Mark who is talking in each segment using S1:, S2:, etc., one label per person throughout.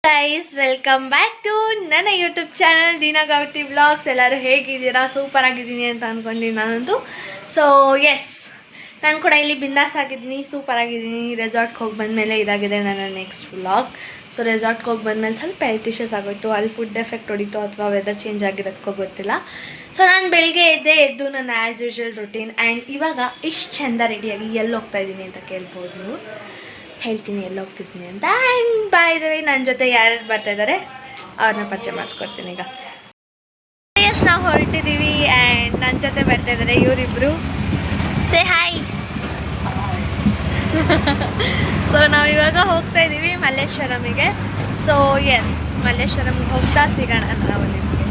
S1: Guys welcome back to ನನ್ನ YouTube channel ದೀನಾ ಗೌಟಿ blogs. ಎಲ್ಲರೂ ಹೇಗಿದ್ದೀರಾ? ಸೂಪರ್ ಆಗಿದ್ದೀನಿ ಅಂತ ಅಂದ್ಕೊಂಡಿದ್ದೀನಿ ನಾನಂತೂ. ಸೊ ಎಸ್, ನಾನು ಕೂಡ ಇಲ್ಲಿ ಬಿಂದಾಸ್ ಆಗಿದ್ದೀನಿ, ಸೂಪರ್ ಆಗಿದ್ದೀನಿ. ರೆಸಾರ್ಟ್ಗೆ ಹೋಗಿ ಬಂದಮೇಲೆ ಇದಾಗಿದೆ ನನ್ನ ನೆಕ್ಸ್ಟ್ ವ್ಲಾಗ್. ಸೊ ರೆಸಾರ್ಟ್ಗೆ ಹೋಗಿ ಬಂದಮೇಲೆ ಸ್ವಲ್ಪ ಹೆಲ್ತ್ ಇಶ್ಯೂಸ್ ಆಗೋಯ್ತು. ಅಲ್ಲಿ ಫುಡ್ ಎಫೆಕ್ಟ್ ಹೊಡಿತು ಅಥವಾ ವೆದರ್ ಚೇಂಜ್ ಆಗಿರೋದಕ್ಕೋ ಗೊತ್ತಿಲ್ಲ. ಸೊ ನಾನು ಬೆಳಗ್ಗೆ ಎದ್ದು ನನ್ನ ಆ್ಯಸ್ ಯೂಶ್ವಲ್ ರುಟೀನ್. ಆ್ಯಂಡ್ ಇವಾಗ ಇಷ್ಟು ಚೆಂದ ರೆಡಿಯಾಗಿ ಎಲ್ಲಿ ಹೋಗ್ತಾ ಇದ್ದೀನಿ ಅಂತ ಕೇಳ್ಬೋದು ನೀವು. ಹೇಳ್ತೀನಿ ಎಲ್ಲಿ ಹೋಗ್ತಿದ್ದೀನಿ ಅಂತ. ಆ್ಯಂಡ್ ಬೈ ದ ವೇ ನನ್ನ ಜೊತೆ ಯಾರ್ಯಾರು ಬರ್ತಾಯಿದ್ದಾರೆ ಅವ್ರನ್ನ ಪರಿಚಯ ಮಾಡಿಸ್ಕೊಡ್ತೀನಿ ಈಗ. ಎಸ್, ನಾವು ಹೊರಟಿದ್ದೀವಿ ಆ್ಯಂಡ್ ನನ್ನ ಜೊತೆ ಬರ್ತಾಯಿದ್ದಾರೆ ಇವರಿಬ್ಬರು. Say hi. ಸೊ ನಾವಿವಾಗ ಹೋಗ್ತಾ ಇದ್ದೀವಿ ಮಲ್ಲೇಶ್ವರಮಿಗೆ. ಸೊ ಎಸ್, ಮಲ್ಲೇಶ್ವರಮ್ಗೆ ಹೋಗ್ತಾ ಸಿಗೋಣ ನಾವು ನಿಮಗೆ.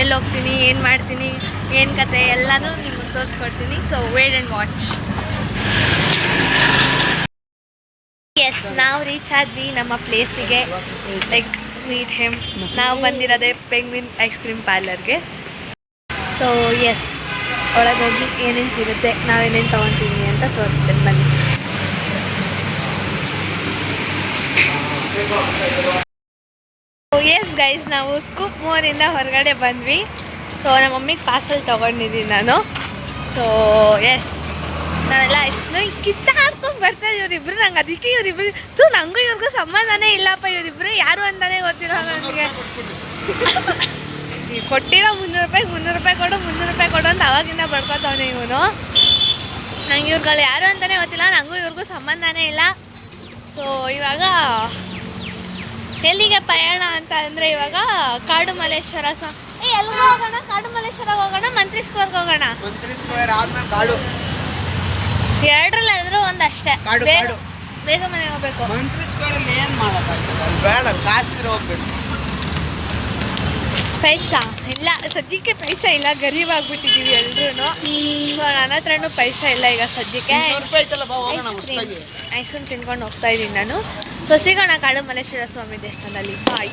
S1: ಎಲ್ಲಿ ಹೋಗ್ತೀನಿ, ಏನು ಮಾಡ್ತೀನಿ, ಏನು ಕತೆ ಎಲ್ಲನೂ ನಿಮಗೆ ತೋರಿಸ್ಕೊಡ್ತೀನಿ. So wait and watch. Yes, ನಾವು ರೀಚ್ ಆದ್ವಿ ನಮ್ಮ ಪ್ಲೇಸಿಗೆ. Like meet him. ನಾವು ಬಂದಿರೋದೇ ಪೆಂಗ್ವಿನ್ ಐಸ್ ಕ್ರೀಮ್ ಪಾರ್ಲರ್ಗೆ. ಸೊ ಎಸ್, ಒಳಗೆ ಹೋಗಿ ಏನೇನು ಸಿಗುತ್ತೆ, ನಾವೇನೇನು ತೊಗೊತೀವಿ ಅಂತ ತೋರಿಸ್ತೇನೆ ಬನ್ನಿ. ಎಸ್ ಗೈಸ್, ನಾವು ಸ್ಕೂಪ್ ಮೋರಿಂದ ಹೊರಗಡೆ ಬಂದ್ವಿ. ಸೊ ನಮ್ಮ ಮಮ್ಮಿಗೆ ಪಾರ್ಸಲ್ ತೊಗೊಂಡಿದ್ದೀನಿ ನಾನು. ಸೊ ಎಸ್, ನಾವೆಲ್ಲ ಎಷ್ಟು ಕಿತ್ತಾಡ್ಕೊಂಡು ಬರ್ತಾ ಇವರಿಬ್ರು. ನಂಗೆ ಅದಕ್ಕೆ ಇವರಿಬ್ರು ನನಗೂ ಇವ್ರಿಗೂ ಸಂಬಂಧನೇ ಇಲ್ಲಪ್ಪ. ಇವರಿಬ್ರು ಯಾರು ಅಂತಾನೆ ಗೊತ್ತಿಲ್ಲ ನನಗೆ. ಕೊಟ್ಟಿರೋ 300 ರೂಪಾಯಿ ಕೊಡು 300 ರೂಪಾಯಿ ಕೊಡು ಅಂತ ಅವಾಗಿಂದ ಬಡ್ಕೊತವನೆ ಇವನು. ನಂಗೆ ಇವ್ರುಗಳು ಯಾರು ಅಂತಾನೆ ಗೊತ್ತಿಲ್ಲ, ನನಗೂ ಇವ್ರಿಗೂ ಸಂಬಂಧನೇ ಇಲ್ಲ. ಸೊ ಇವಾಗ ಎಲ್ಲಿಗೆ ಪಯಣ ಅಂತ ಅಂದರೆ ಇವಾಗ ಕಾಡು ಮಲ್ಲೇಶ್ವರ ಎಲ್ಲಿಗೆ ಹೋಗೋಣ? ಕಾಡು ಮಲ್ಲೇಶ್ವರ ಹೋಗೋಣ, ಮಂತ್ರಿ ಸ್ಕ್ವೇರ್ಗೆ ಹೋಗೋಣ. ಮಂತ್ರಿ ಸ್ಕ್ವೇರ್ ಆದ್ಮೇಲೆ ಕಾಡು, ಎರಡರಲ್ಲಾದ್ರೂ ಒಂದಷ್ಟೇ. ಬೇಗ ಮನೆಗೆ ಹೋಗ್ಬೇಕು. ಮಂತ್ರಿ ಸ್ಕ್ವೇರ್ ಅಲ್ಲಿ ಏನು ಮಾಡೋಕ್ಕಾಗ್ತದೆ? ಬೇಡ, ಕಾಶ್ಮೀರ ಹೋಗ್ಬೇಕು. ಪೈಸಾ ಇಲ್ಲ ಸದ್ಯಕ್ಕೆ, ಪೈಸಾ ಇಲ್ಲ, ಗರೀಬ್ ಆಗ್ಬಿಟ್ಟಿದ್ದೀವಿ ಎಲ್ರೂ. ಸೊ ನನ್ನ ಹತ್ರನೂ ಪೈಸಾ ಇಲ್ಲ ಈಗ ಸದ್ಯಕ್ಕೆ. ಐಸ್ ಕ್ರೀಮ್ ತಿನ್ಕೊಂಡು ಹೋಗ್ತಾ ಇದ್ದೀನಿ ನಾನು. ಸೊ ಸಿಗೋಣ ಕಾಡು ಮಲ್ಲೇಶ್ವರ ಸ್ವಾಮಿ ದೇವಸ್ಥಾನದಲ್ಲಿ. ಬಾಯ್.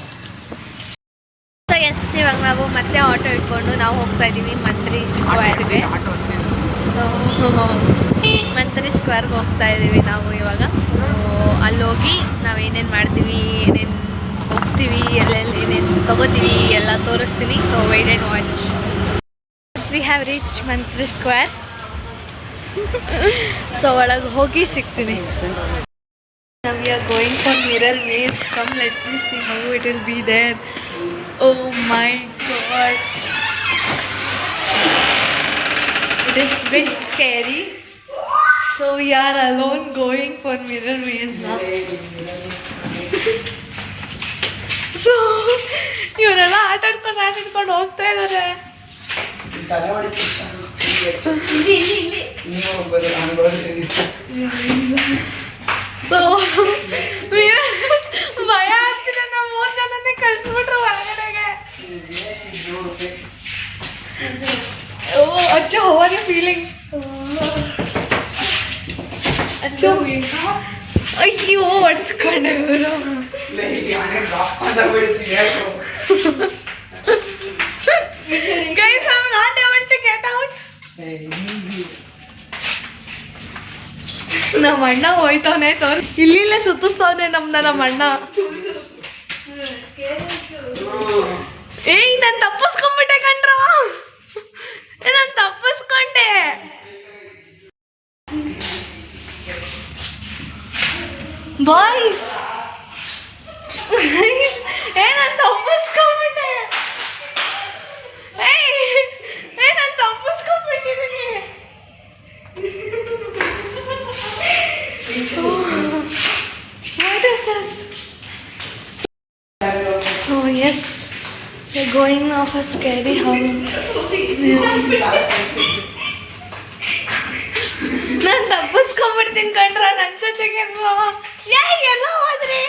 S1: ಸೊ ಎಸ್, ಇವಾಗ ನಾವು ಮತ್ತೆ ಆಟೋ ಇಟ್ಕೊಂಡು ನಾವು ಹೋಗ್ತಾ ಇದ್ದೀವಿ ಮಂತ್ರಿ ಸ್ಕ್ವೇರ್ಗೆ. ಸೊ ಮಂತ್ರಿ ಸ್ಕ್ವೇರ್ಗೆ ಹೋಗ್ತಾ ಇದ್ದೀವಿ ನಾವು ಇವಾಗ. ಅಲ್ಲಿ ಹೋಗಿ ನಾವೇನೇನು ಮಾಡ್ತೀವಿ, ಏನೇನು ಹೋಗ್ತೀವಿ, ಎಲ್ಲೆಲ್ಲಿ ಏನೇನು ತೊಗೋತೀವಿ ಎಲ್ಲ ತೋರಿಸ್ತೀನಿ. So wait and watch. We have reached Mantri square. So ಒಳಗೆ ಹೋಗಿ ಸಿಗ್ತೀನಿ. Now we are going for mirror maze. Come, let me see how it will be there. Oh my god, it is a bit scary. So we are alone going for mirror maze now. So ಇವರೆಲ್ಲ ಆಟಾಡ್ಕೊಂಡು ಹೋಗ್ತಾ ಇದ್ದಾರೆ. So ಭಯ ಆಗ್ತಿದೆ. ನಾವು 3 ಜನನೇ ಕಳಿಸ್ಬಿಟ್ರು ಹೊರಗಡೆಗೆ. ಓ ಅಚ್ಚು, how are you feeling? ಅಚ್ಚು ಅಯ್ಯೋ ಹೊಡ್ಸ್ಕೊಂಡೆ ಇವರು. Guys, I'm not able to get out. ನಮ್ಮ ಅಣ್ಣ ಹೋಯ್ತವನೆ. ಇಲ್ಲಿಲ್ಲೇ ಸುತ್ತಿಸ್ತವನೆ ನಮ್ಮ ಅಣ್ಣ. ಏಯ್, ನಾನು ತಪ್ಪಿಸ್ಕೊಂಡ್ಬಿಟ್ಟೆ ಕಣ್ರ, ನಾನು ತಪ್ಪಿಸ್ಕೊಂಡೆ. ಬಾಯ್ಸ್, ನಾನು ತಪ್ಪಿಸ್ಕೊಂಡ್ಬಿಟ್ಟೆ. ನಾನು ತಪ್ಪಿಸ್ಕೊಂಡ್ಬಿಟ್ಟಿದ್ದೀನಿ. What is this? So yes, we're going off a scary house. ನಾನು ತಪ್ಪಿಸ್ಕೊಂಡ್ಬಿಡ್ತೀನಿ ಕಣ್ರ, ನನ್ನ ಜೊತೆಗೆ ಎಲ್ಲ ಹೋದ್ರಿ.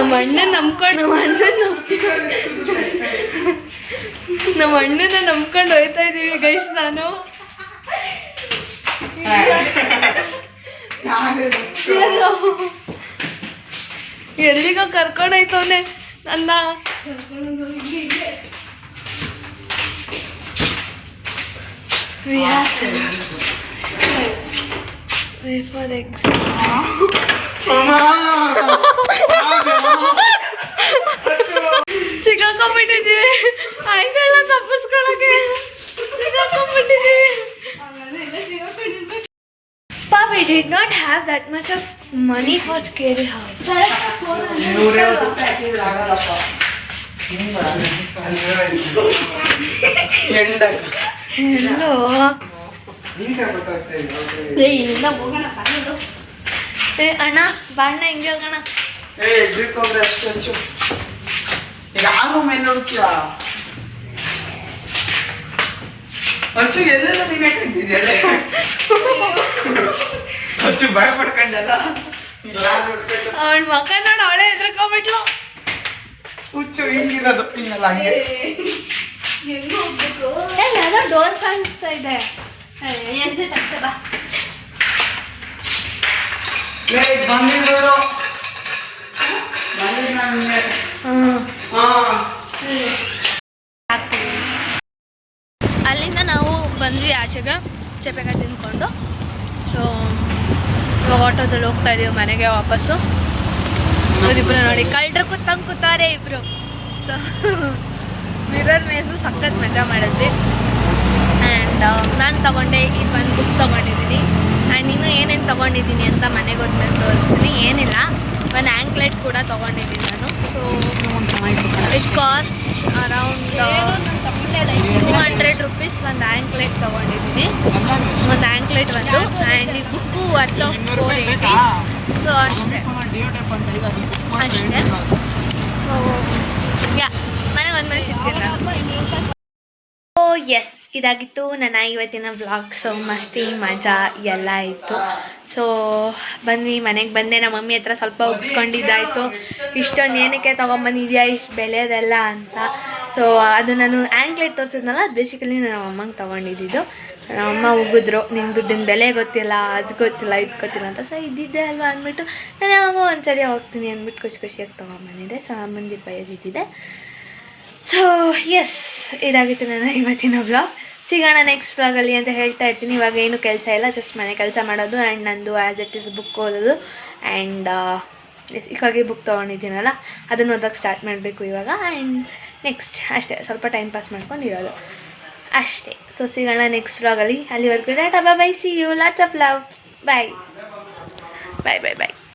S1: ನಮ್ಮ ಅಣ್ಣನ ನಂಬ್ಕೊಂಡು ಹೋಯ್ತಾ ಇದ್ದೀವಿ ಗೈಸ್. ನಾನು ಎಲ್ಲಿಗೋ ಕರ್ಕೊಂಡೋಯ್ತವನೆ ನನ್ನ. ಫಾರ್ ಎಕ್ಸ್ ಸಿಗಾಕೊಂಡ್ಬಿಟ್ಟಿದ್ದೀವಿ. ಆಯ್ತೆಲ್ಲ ತಪ್ಪಿಸ್ಕೊಳಕ್ಕೆ ಸಿಗಾಕೊಂಡ್ಬಿಟ್ಟಿದ್ದೀವಿ. We did not have that much of money for scary house. Hello. ಅಣ್ಣ ಬಾಣ್ಣ ಹಿಂಗೆ ಹೋಗೋಣ.
S2: ಅಚ್ಚು ಎಲ್ಲೆಲ್ಲ ನೀನೇ ಕಂಡಿದ್ಯಲ್ಲ. ಅಚ್ಚು ಭಯ ಪಡ್ಕೊಂಡಲ್ಲ.
S1: ಅವಳ ಮಕ್ಕ ನೋಡಿ ಅವಳೇ ಎದ್ರಕೊಂಡ್ಬಿಟ್ಲು.
S2: ಹುಚ್ಚು ಹಿಂಗಿರೋದು ಹಿಂಗಲ್ಲ ಹಂಗೆ.
S1: ಎಲ್ಲಾದ್ರೂ ಡೋರ್ ಕಾಣಿಸ್ತಾ ಇದೆ. ಎಕ್ಸಿಟ್ ಆಗ್ತಾ ಬಾ.
S2: ಬಂದಿದ್ರು
S1: ಅಲ್ಲಿಂದ ನಾವು ಬಂದ್ವಿ ಆಚೆಗೆ ಚಪೆಕಾಯಿ ತಿಂದ್ಕೊಂಡು. ಸೊ ಇವಾಗ ಆಟೋದಲ್ಲಿ ಹೋಗ್ತಾ ಇದೀವಿ ಮನೆಗೆ ವಾಪಸ್ಸು. ಇಬ್ಬರು ನೋಡಿ ಕಳ್ಳರು ಕೂತಾರೆ ಇಬ್ರು. ಸೊ ಮಿರರ್ ಮೇಸು ಸಖತ್ ಮಜಾ ಮಾಡಿದ್ವಿ. ಆ್ಯಂಡ್ ನಾನು ತೊಗೊಂಡೆ ಇದು ಒಂದು ಬುಕ್ ತೊಗೊಂಡಿದ್ದೀನಿ. ಆ್ಯಂಡ್ ಇನ್ನೂ ಏನೇನು ತೊಗೊಂಡಿದ್ದೀನಿ ಅಂತ ಮನೆಗೆ ಹೋದ್ಮೇಲೆ ತೋರಿಸ್ತೀನಿ. ಏನಿಲ್ಲ, ಒಂದು ಆ್ಯಂಕ್ಲೆಟ್ ಕೂಡ ತೊಗೊಂಡಿದ್ದೀನಿ ನಾನು. So it cost around 200 rupees ಒಂದು ಆ್ಯಂಕ್ಲೆಟ್ ತೊಗೊಂಡಿದ್ದೀನಿ. ಒಂದು ಆ್ಯಂಕ್ಲೆಟ್ ಒಂದು. ಆ್ಯಂಡ್ ಈ ಬುಕ್ಕು ವರ್ತ್ ಆಫ್ 480. ಸೊ ಅಷ್ಟೇ. ಸೊ ಯಾ ಮನೆಗೆ ಒಂದ್ಮೇಲೆ ಸಿಗ್ತೀನಿ ನಾನು. ಓ ಎಸ್, ಇದಾಗಿತ್ತು ನನ್ನ ಇವತ್ತಿನ ವ್ಲಾಗ್. ಸೊ ಮಸ್ತಿ ಮಜಾ ಎಲ್ಲ ಇತ್ತು. ಸೊ ಬಂದ್ವಿ, ಮನೆಗೆ ಬಂದೆ. ನಮ್ಮ ಮಮ್ಮಿ ಹತ್ರ ಸ್ವಲ್ಪ ಉಗ್ಸ್ಕೊಂಡಿದ್ದಾಯಿತು, ಇಷ್ಟೊಂದು ಏನಕ್ಕೆ ತೊಗೊಂಬಂದಿದ್ಯಾ ಇಷ್ಟು ಬೆಲೆದೆಲ್ಲ ಅಂತ. ಸೊ ಅದು ನಾನು ಆ್ಯಂಕ್ಲೆಟ್ ತೋರಿಸಿದ್ನಲ್ಲ, ಅದು ಬೇಸಿಕಲಿ ನಮ್ಮ ಅಮ್ಮಂಗೆ ತೊಗೊಂಡಿದ್ದು. ಅಮ್ಮ ಉಗಿದ್ರು, ನಿನ್ನ ದುಡ್ಡಿನ ಬೆಲೆ ಗೊತ್ತಿಲ್ಲ, ಅದು ಗೊತ್ತಿಲ್ಲ, ಇದು ಗೊತ್ತಿಲ್ಲ ಅಂತ. ಸೊ ಇದ್ದಿದ್ದೆ ಅಲ್ವಾ ಅಂದ್ಬಿಟ್ಟು ನಾನು ಯಾವಾಗೋ ಒಂದು ಸರಿ ಹೋಗ್ತೀನಿ ಅಂದ್ಬಿಟ್ಟು ಖುಷಿಯಾಗಿ ತೊಗೊಂಬಂದಿದ್ದೆ. ಸೊ ಅಮ್ಮಂದಿರ ಬೈದಿದ್ದೆ. ಸೊ ಎಸ್, ಇದಾಗಿತ್ತು ನನ್ನ ಇವತ್ತಿನ ವ್ಲಾಗ್. ಸಿಗೋಣ ನೆಕ್ಸ್ಟ್ ವ್ಲಾಗಲ್ಲಿ ಅಂತ ಹೇಳ್ತಾ ಇರ್ತೀನಿ. ಇವಾಗ ಏನು ಕೆಲಸ ಇಲ್ಲ, ಜಸ್ಟ್ ಮನೆ ಕೆಲಸ ಮಾಡೋದು ಆ್ಯಂಡ್ ನಂದು ಆ್ಯಸ್ ಇಟ್ ಇಸ್ ಬುಕ್ ಓದೋದು. ಆ್ಯಂಡ್ ಹೀಗಾಗಿ ಬುಕ್ ತೊಗೊಂಡಿದ್ದೀನಲ್ಲ, ಅದನ್ನು ಓದೋಕ್ಕೆ ಸ್ಟಾರ್ಟ್ ಮಾಡಬೇಕು ಇವಾಗ. ಆ್ಯಂಡ್ ನೆಕ್ಸ್ಟ್ ಅಷ್ಟೇ, ಸ್ವಲ್ಪ ಟೈಮ್ ಪಾಸ್ ಮಾಡ್ಕೊಂಡು ಇರೋದು ಅಷ್ಟೇ. ಸೊ ಸಿಗೋಣ ನೆಕ್ಸ್ಟ್ ವ್ಲಾಗಲ್ಲಿ. ಅಲ್ಲಿವರೆಗೂ tata, bye, see you, lots of love, bye bye bye bye.